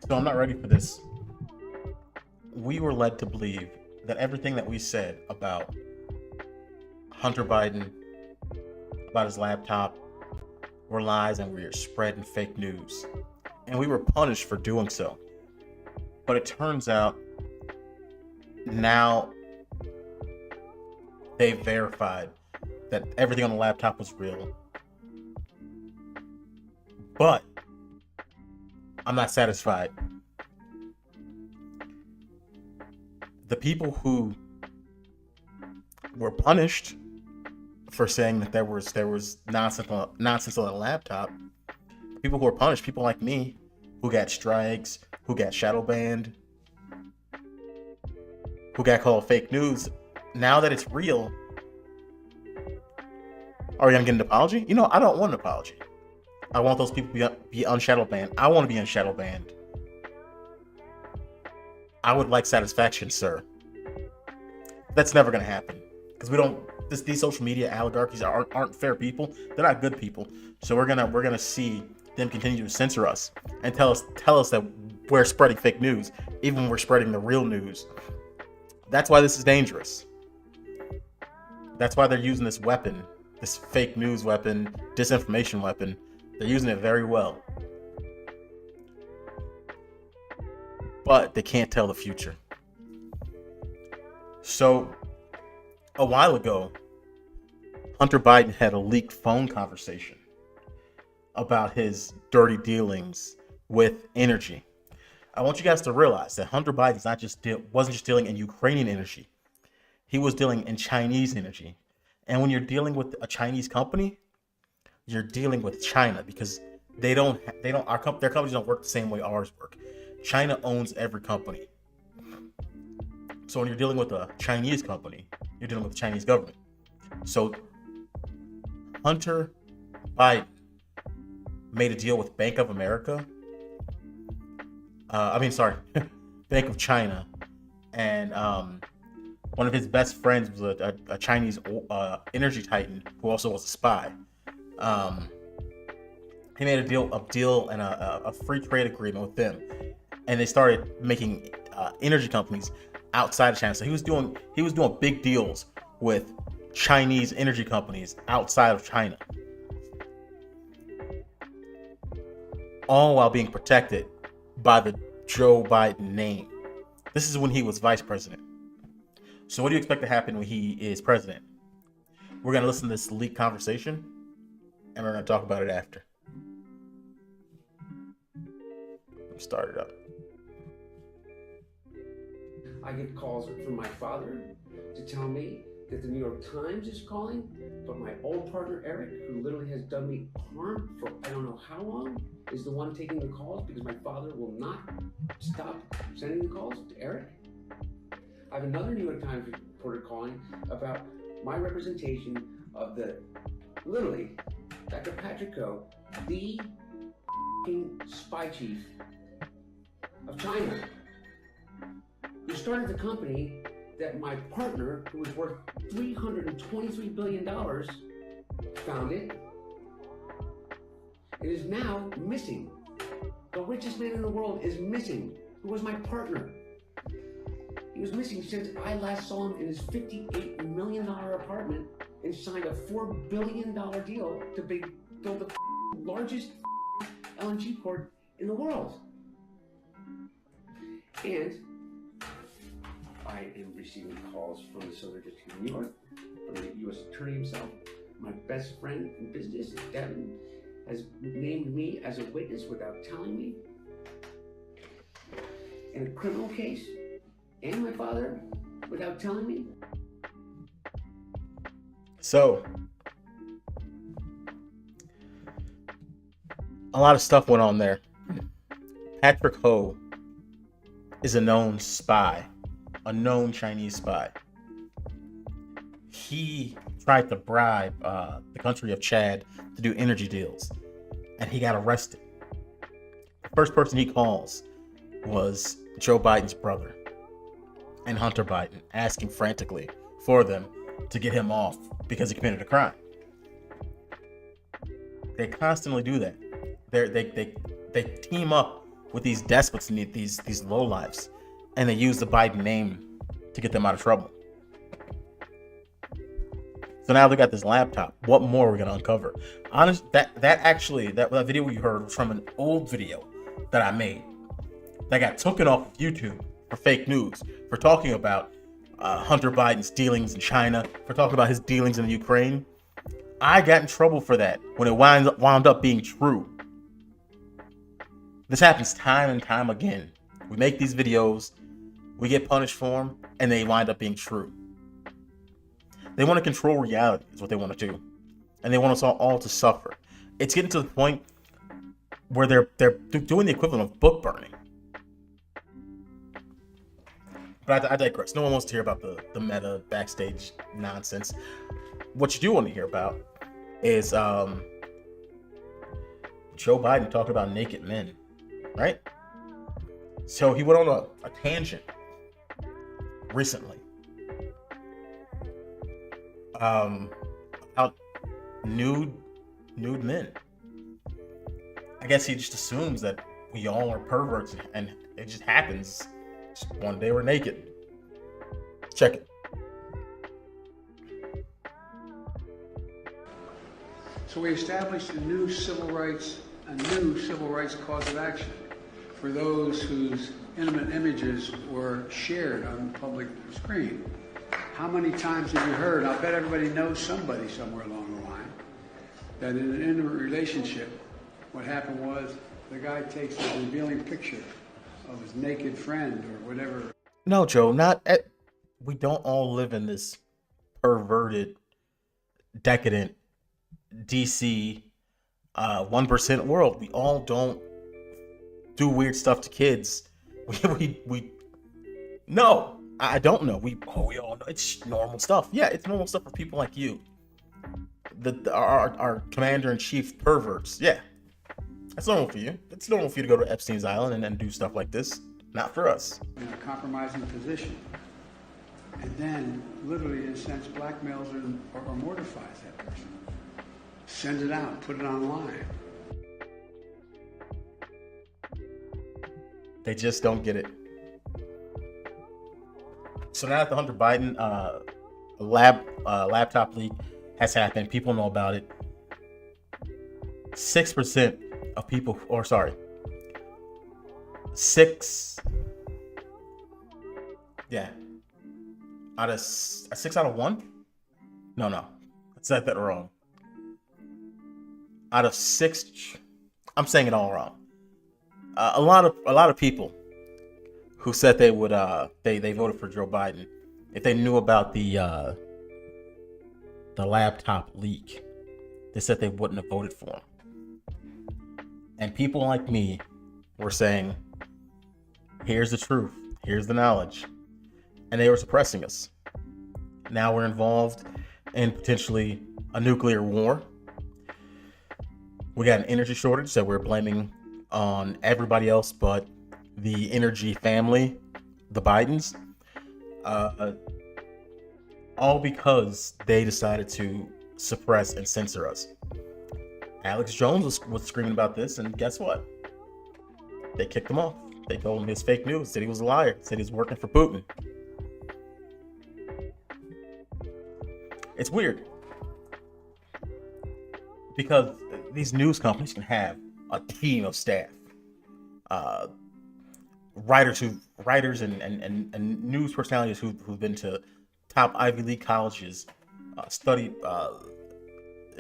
So I'm not ready for this. We were led to believe that everything that we said about Hunter Biden, about his laptop, were lies and we were spreading fake news. And we were punished for doing so. But it turns out now they verified that everything on the laptop was real. But I'm not satisfied. The people who were punished for saying that there was nonsense on the laptop, people who were punished, people like me, who got strikes, who got shadow banned, who got called fake news. Now that it's real, are we gonna get an apology? I don't want an apology. I want those people to be unshadow banned. I want to be unshadow banned. I would like satisfaction, sir. That's never gonna happen because we don't. These social media oligarchies aren't fair people. They're not good people. So we're gonna see them continue to censor us and tell us that we're spreading fake news, even when we're spreading the real news. That's why this is dangerous. That's why they're using this weapon, this fake news weapon, disinformation weapon. They're using it very well. But they can't tell the future. So, a while ago, Hunter Biden had a leaked phone conversation about his dirty dealings with energy. I want you guys to realize that Hunter Biden wasn't just dealing in Ukrainian energy. He was dealing in Chinese energy. And when you're dealing with a Chinese company, you're dealing with China because their companies don't work the same way ours work. China owns every company. So when you're dealing with a Chinese company, you're dealing with the Chinese government. So Hunter Biden made a deal with Bank of America. Bank of China, and one of his best friends was a Chinese energy titan who also was a spy. He made a deal and a free trade agreement with them, and they started making energy companies outside of China. So he was doing big deals with Chinese energy companies outside of China, all while being protected by the Joe Biden name. This is when he was vice president. So what do you expect to happen when he is president? We're going to listen to this leaked conversation, and we're going to talk about it after. Start it up. I get calls from my father to tell me that the New York Times is calling, but my old partner Eric, who literally has done me harm for I don't know how long, is the one taking the calls because my father will not stop sending the calls to Eric. I have another New York Times reporter calling about my representation of literally, Dr. Patrick Ho, the spy chief of China, who started the company that my partner, who was worth $323 billion, founded. It is now missing. The richest man in the world is missing, who was my partner. He was missing since I last saw him in his $58 million apartment and signed a $4 billion deal to build the largest LNG port in the world. And I am receiving calls from the Southern District of New York, from the U.S. Attorney himself. My best friend in business, Devin, has named me as a witness without telling me in a criminal case, and my father without telling me. So, a lot of stuff went on there. Patrick Ho is a known spy, a known Chinese spy. He tried to bribe the country of Chad to do energy deals, and he got arrested. The first person he calls was Joe Biden's brother and Hunter Biden, asking frantically for them to get him off because he committed a crime. They constantly do that. They team up with these despots and these lowlifes, and they use the Biden name to get them out of trouble. So now they got this laptop. What more are we gonna uncover? That video you heard was from an old video that I made that got taken off of YouTube for fake news, for talking about Hunter Biden's dealings in China, for talking about his dealings in the Ukraine. I got in trouble for that when it wound up being true. This happens time and time again. We make these videos, we get punished for them, and they wind up being true. They want to control reality is what they want to do. And they want us all to suffer. It's getting to the point where they're doing the equivalent of book burning. But I digress. No one wants to hear about the meta backstage nonsense. What you do want to hear about is Joe Biden talking about naked men, right? So he went on a tangent recently about nude men. I guess he just assumes that we all are perverts, and it just happens. Just one day we're naked. Check it. So we established a new civil rights cause of action for those whose intimate images were shared on the public screen. How many times have you heard, I'll bet everybody knows somebody somewhere along the line, that in an intimate relationship, what happened was the guy takes a revealing picture of his naked friend or whatever. No, Joe, we don't all live in this perverted, decadent, DC 1% world. We all don't do weird stuff to kids. We no, I don't know. We all know it's normal stuff. Yeah, it's normal stuff for people like you. Our commander-in-chief perverts. Yeah, that's normal for you. It's normal for you to go to Epstein's Island and then do stuff like this. Not for us. In a compromising position. And then, literally, in a sense, blackmails or mortifies that person. Send it out, put it online. They just don't get it. So now that the Hunter Biden laptop leak has happened, people know about it. 6% of people, or sorry, 6 out of 1? No, I said that wrong. Out of 6, I'm saying it all wrong. A lot of people who said they would they voted for Joe Biden if they knew about the laptop leak. They said they wouldn't have voted for him. And people like me were saying, here's the truth, here's the knowledge. And they were suppressing us. Now we're involved in potentially a nuclear war. We got an energy shortage that we're blaming on everybody else but the energy family, the Bidens. All because they decided to suppress and censor us. Alex Jones was screaming about this, and guess what? They kicked him off. They told him his fake news, said he was a liar, said he was working for Putin. It's weird. Because these news companies can have a team of staff. Writers and news personalities who've been to top Ivy League colleges, studied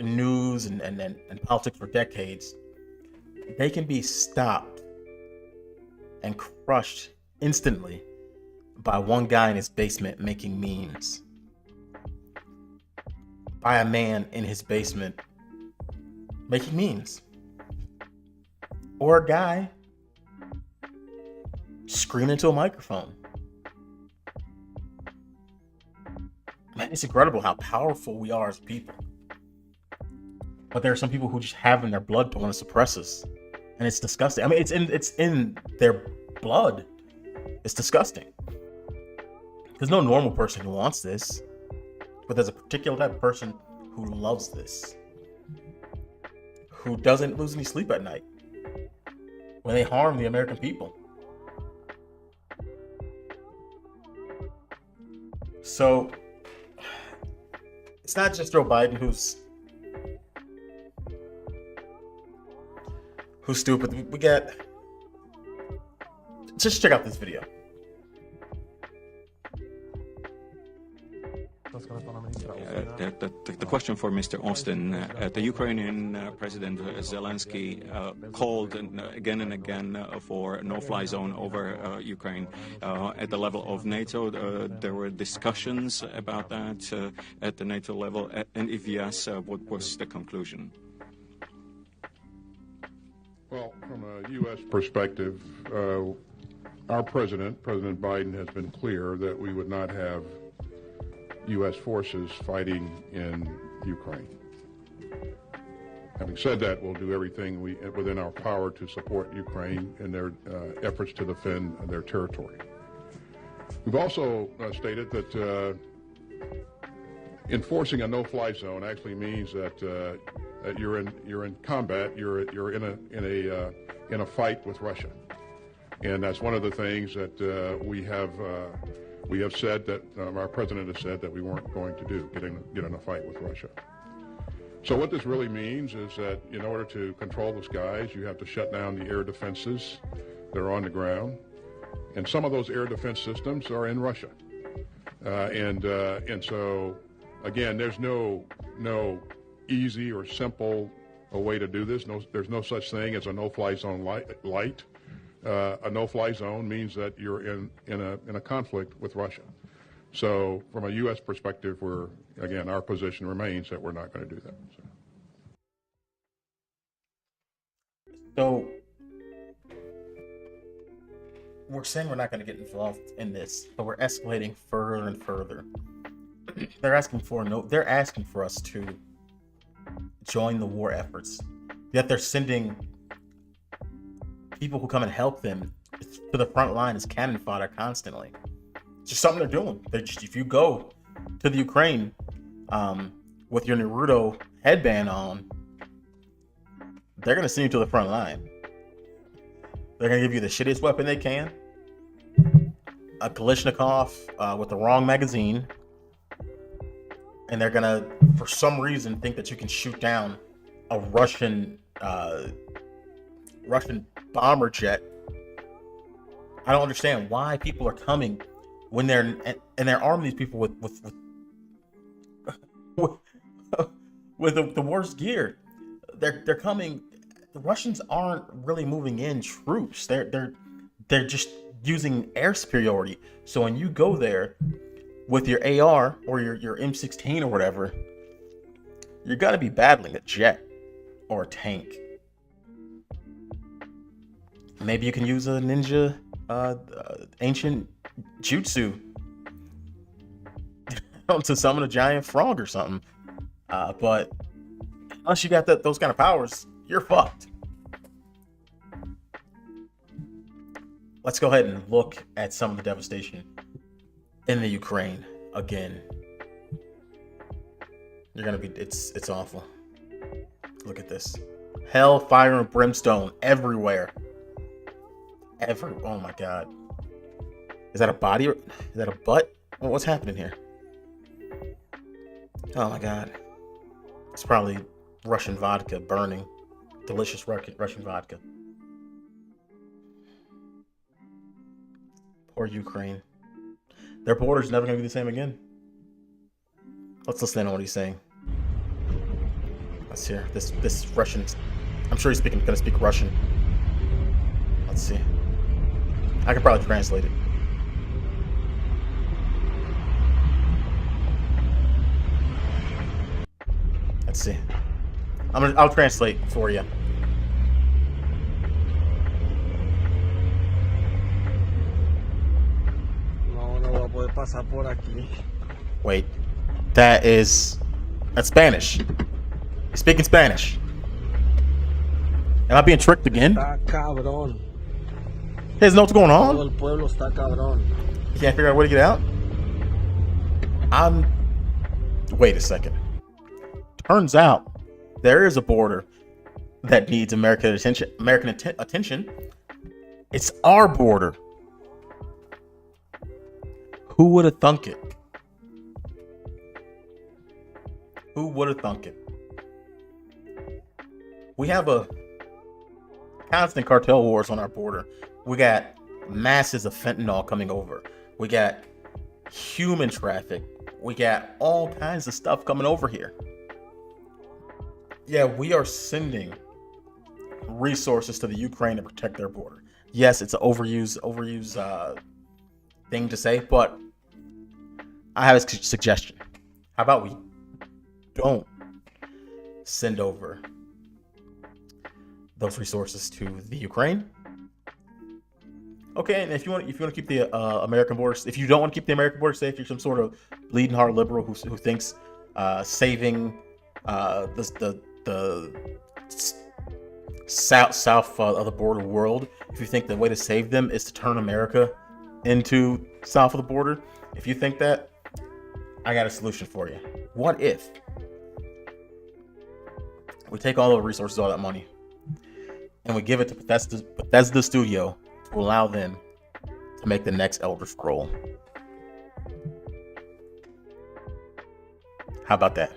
news and politics for decades. They can be stopped and crushed instantly by one guy in his basement making memes. By a man in his basement making memes. Or a guy screaming into a microphone. Man, it's incredible how powerful we are as people. But there are some people who just have in their blood to want to suppress us. And it's disgusting. I mean, it's in their blood. It's disgusting. There's no normal person who wants this. But there's a particular type of person who loves this. Who doesn't lose any sleep at night when they harm the American people. So it's not just Joe Biden who's stupid. We got, just check out this video. The question for Mr. Austin, the Ukrainian President Zelensky called again and again for a no-fly zone over Ukraine. At the level of NATO, there were discussions about that at the NATO level, and if yes, what was the conclusion? Well, from a U.S. perspective, our President Biden, has been clear that we would not have U.S. forces fighting in Ukraine. Having said that, we'll do everything within our power to support Ukraine in their efforts to defend their territory. We've also stated that enforcing a no-fly zone actually means that you're in combat. You're in a fight with Russia, and that's one of the things that we have said that our president has said that we weren't going to do, get in a fight with Russia. So what this really means is that in order to control the skies, you have to shut down the air defenses that are on the ground, and some of those air defense systems are in Russia, and so again, there's no easy or simple way to do this. There's no such thing as a no-fly zone light. A no-fly zone means that you're in a conflict with Russia. So from a U.S. perspective, our position remains that we're not going to do that. So we're saying we're not going to get involved in this, but we're escalating further and further. They're asking for us to join the war efforts. Yet they're sending people who come and help them to the front line as cannon fodder constantly. It's just something they're doing. If you go to the Ukraine with your Naruto headband on, they're going to send you to the front line. They're going to give you the shittiest weapon they can, a Kalashnikov with the wrong magazine, and they're going to, for some reason, think that you can shoot down a Russian bomber jet. I don't understand why people are coming when they're arming these people with the worst gear. They're coming. The Russians aren't really moving in troops. They're just using air superiority. So when you go there with your AR or your M16 or whatever, you're gonna be battling a jet or a tank. Maybe you can use a ninja, ancient jutsu to summon a giant frog or something. But unless you got those kind of powers, you're fucked. Let's go ahead and look at some of the devastation in the Ukraine again. It's awful. Look at this. Hell, fire, and brimstone everywhere. Oh my god. Is that a body? Is that a butt? What's happening here? Oh my god. It's probably Russian vodka burning. Delicious Russian vodka. Poor Ukraine. Their border's never going to be the same again. Let's listen to what he's saying. Let's hear this Russian. I'm sure he's going to speak Russian. Let's see. I could probably translate it. Let's see. I'll translate for you. No voy a poder pasar por aquí. Wait. That's Spanish. He's speaking Spanish. Am I being tricked again? Está cabrón. He doesn't know what's going Todo on? el pueblo está cabrón. You can't figure out a way to get out? Wait a second. Turns out there is a border that needs American attention. It's our border. Who would have thunk it? Who would have thunk it? We have a constant cartel wars on our border. We got masses of fentanyl coming over. We got human traffic. We got all kinds of stuff coming over here. Yeah, we are sending resources to the Ukraine to protect their border. Yes, it's an overused thing to say, but I have a suggestion. How about we don't send over those resources to the Ukraine? Okay, and if you want to keep the American border, if you don't want to keep the American border safe, you're some sort of bleeding heart liberal who thinks saving the south of the border world, if you think the way to save them is to turn America into south of the border, if you think that, I got a solution for you. What if we take all the resources, all that money, and we give it to Bethesda Studio to allow them to make the next Elder Scroll? How about that?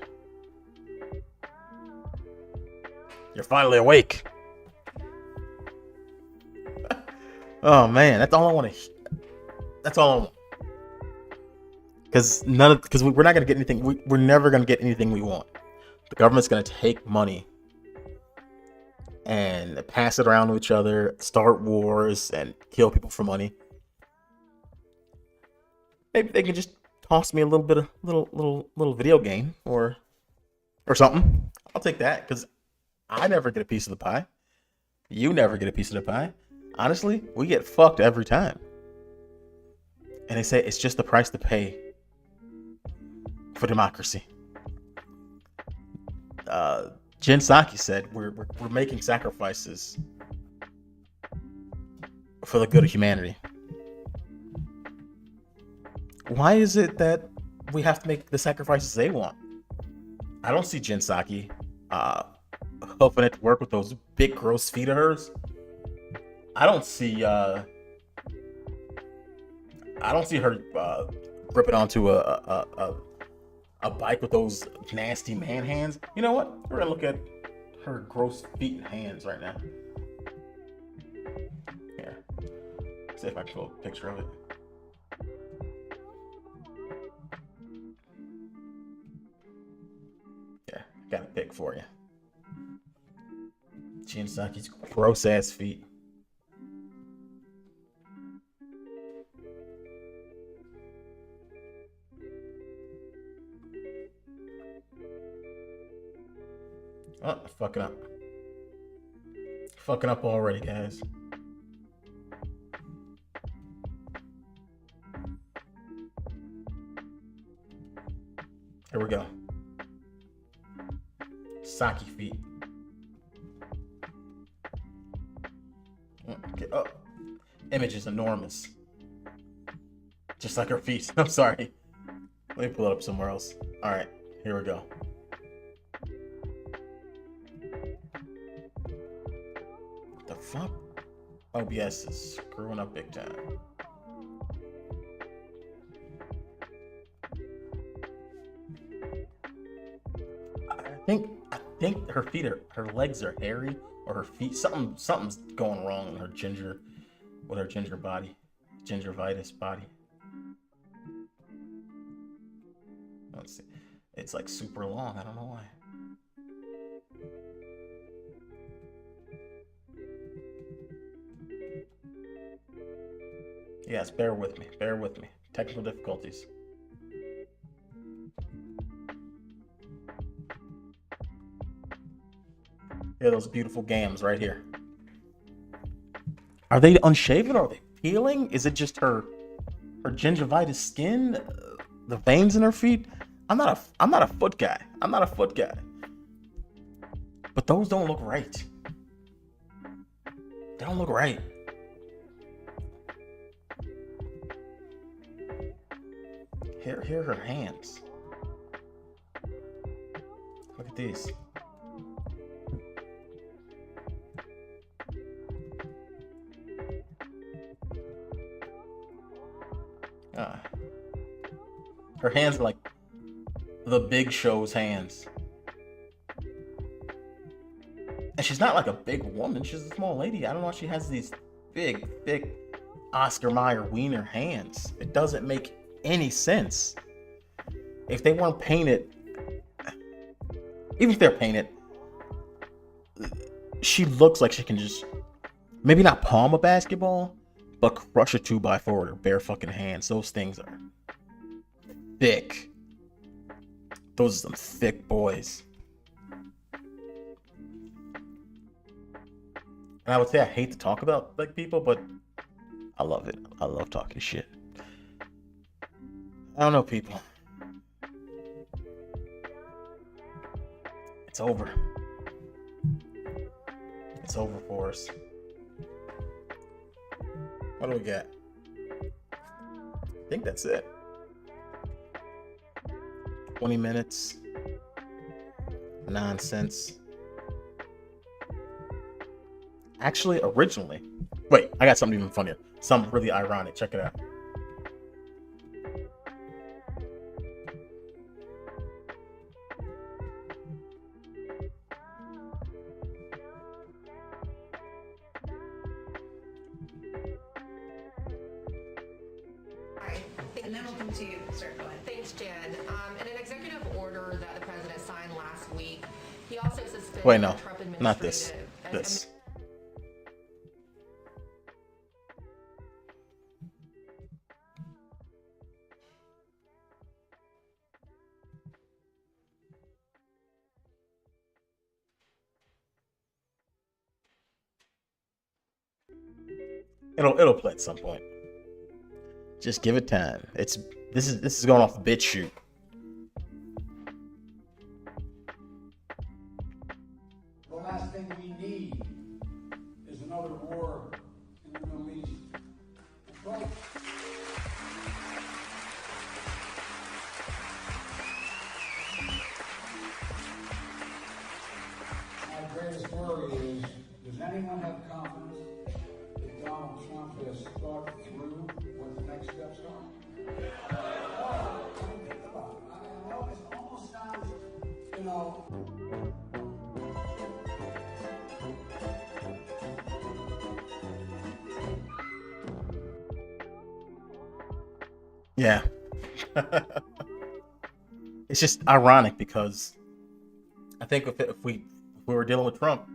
You're finally awake. Oh man, that's all I want to. That's all I want. Because we're not gonna get anything. We're never gonna get anything we want. The government's gonna take money and pass it around to each other, start wars, and kill people for money. Maybe they can just toss me a little bit of little video game or something. I'll take that because I never get a piece of the pie. You never get a piece of the pie. Honestly, we get fucked every time. And they say it's just the price to pay for democracy. Jen Psaki said we're making sacrifices for the good of humanity. Why is it that we have to make the sacrifices they want? I don't see Jen Psaki hoping it to work with those big gross feet of hers. I don't see her gripping onto a bike with those nasty man hands. You know what? We're gonna look at her gross feet and hands right now. Here, see if I can pull a picture of it. Yeah, got a pic for you. Jen Psaki's gross ass feet. Oh, fucking up. Fucking up already, guys. Here we go. Psaki feet. Okay. Oh, image is enormous. Just like her feet. I'm sorry. Let me pull it up somewhere else. All right, here we go. The fuck? OBS is screwing up big time. I think her feet are, her legs are hairy, or her feet, something's going wrong with her ginger body, gingivitis body. Let's see, it's like super long. I don't know why. Yes, bear with me. Bear with me. Technical difficulties. Here are those beautiful gams right here. Are they unshaven or are they peeling? Is it just her gingivitis skin? The veins in her feet? I'm not a foot guy. I'm not a foot guy. But those don't look right. They don't look right. Here are her hands. Look at these. Uh, her hands are like the Big Show's hands. And she's not like a big woman. She's a small lady. I don't know why she has these big, thick Oscar Mayer wiener hands. It doesn't make any sense. If they weren't painted, even if they're painted, she looks like she can just maybe not palm a basketball, but crush a 2x4 with her bare fucking hands. Those things are thick. Those are some thick boys. And I would say I hate to talk about like people, but I love it. I love talking shit. I don't know, people. It's over. It's over for us. What do we got? I think that's it. 20 minutes. Nonsense. Actually, originally. Wait, I got something even funnier. Something really ironic. Check it out. And then we'll come to you, sir. Go ahead. Thanks, Jen. In an executive order that the president signed last week, he also suspended Wait, no, the Trump administrative... not this. This. It'll play at some point. Just give it time. This is going off the BitChute. The last thing we need is another war in the Middle East. Right. My greatest worry is, does anyone have confidence that Donald Trump has thought through what the next steps are? I know it almost sounds, you know. Yeah. It's just ironic because I think if we were dealing with Trump,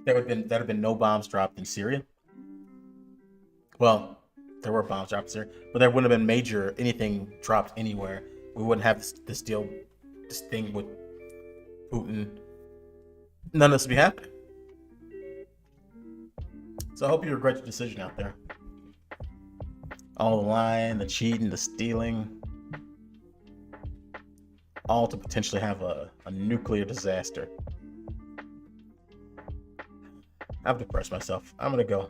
there'd have been no bombs dropped in Syria. Well, there were bombs dropped in Syria, but there wouldn't have been anything dropped anywhere. We wouldn't have this deal, this thing with Putin. None of this would be happening. So I hope you regret your decision out there. All the lying, the cheating, the stealing, all to potentially have a nuclear disaster. I've depressed myself. I'm gonna go.